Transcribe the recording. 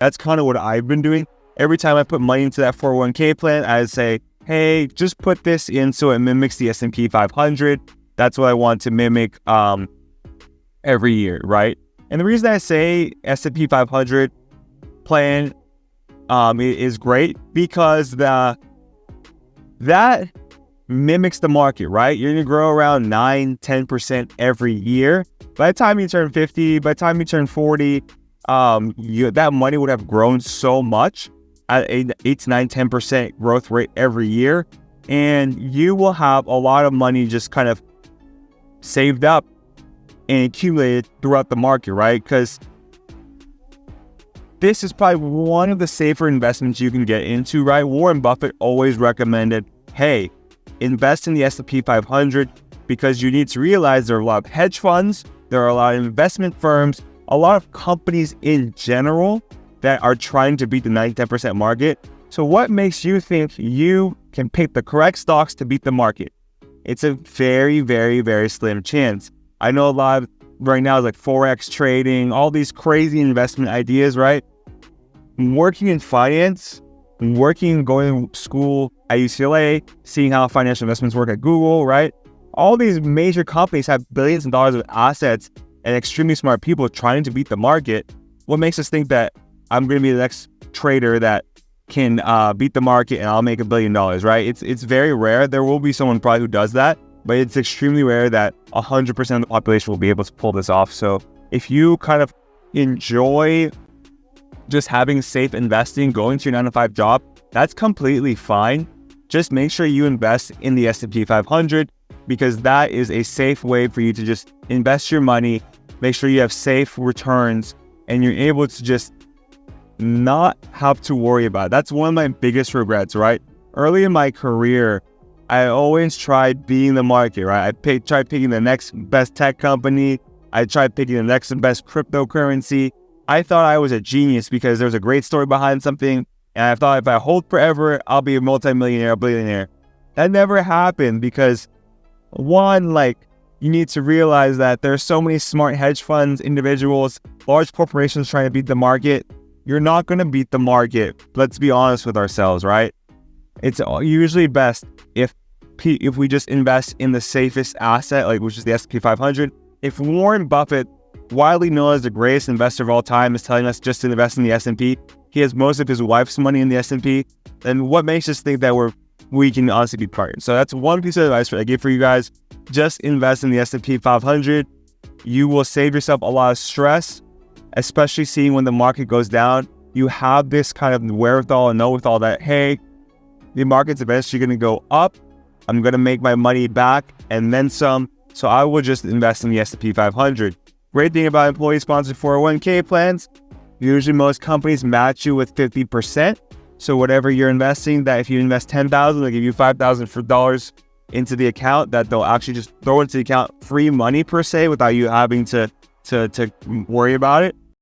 That's kind of what I've been doing. Every time I put money into that 401k plan, I say, hey, just put this in so it mimics the S&P 500. That's what I want to mimic every year, right? And the reason I say S&P 500 plan is great because that mimics the market, right? You're going to grow around 9-10% every year. By the time you turn 50, by the time you turn 40, that money would have grown so much at 8-10% growth rate every year. And you will have a lot of money just kind of saved up and accumulated throughout the market, right? Because this is probably one of the safer investments you can get into, right? Warren Buffett always recommended, hey, invest in the S&P 500 because you need to realize there are a lot of hedge funds, there are a lot of investment firms, a lot of companies in general that are trying to beat the 9-10% market. So what makes you think you can pick the correct stocks to beat the market? It's a very, very, very slim chance. I know a lot of right now like Forex trading, all these crazy investment ideas, right? Working in finance, going to school at UCLA, seeing how financial investments work at Google, right? All these major companies have billions of dollars of assets and extremely smart people trying to beat the market. What makes us think that I'm going to be the next trader that can beat the market and I'll make $1 billion, right? It's very rare. There will be someone probably who does that, but it's extremely rare that 100% of the population will be able to pull this off. So if you kind of enjoy just having safe investing, going to your 9-to-5 job, that's completely fine. Just make sure you invest in the S&P 500 because that is a safe way for you to just invest your money, make sure you have safe returns, and you're able to just not have to worry about it. That's one of my biggest regrets, right? Early in my career, I always tried beating the market, right? I tried picking the next best tech company. I tried picking the next best cryptocurrency. I thought I was a genius because there was a great story behind something. And I thought if I hold forever, I'll be a multimillionaire, a billionaire. That never happened because one, you need to realize that there's so many smart hedge funds, individuals, large corporations trying to beat the market. You're not going to beat the market. Let's be honest with ourselves, right? It's usually best if we just invest in the safest asset, which is the S&P 500. If Warren Buffett, widely known as the greatest investor of all time, is telling us just to invest in the S&P, he has most of his wife's money in the S&P, then what makes us think that we can honestly be partners? So that's one piece of advice I give for you guys. Just invest in the S&P 500. You will save yourself a lot of stress, especially seeing when the market goes down. You have this kind of wherewithal and know-withal that, hey, the market's eventually going to go up. I'm going to make my money back and then some. So I will just invest in the S&P 500. Great thing about employee-sponsored 401k plans, usually most companies match you with 50%. So whatever you're investing, that if you invest $10,000, they'll give you $5,000 into the account that they'll actually just throw into the account, free money per se, without you having to worry about it.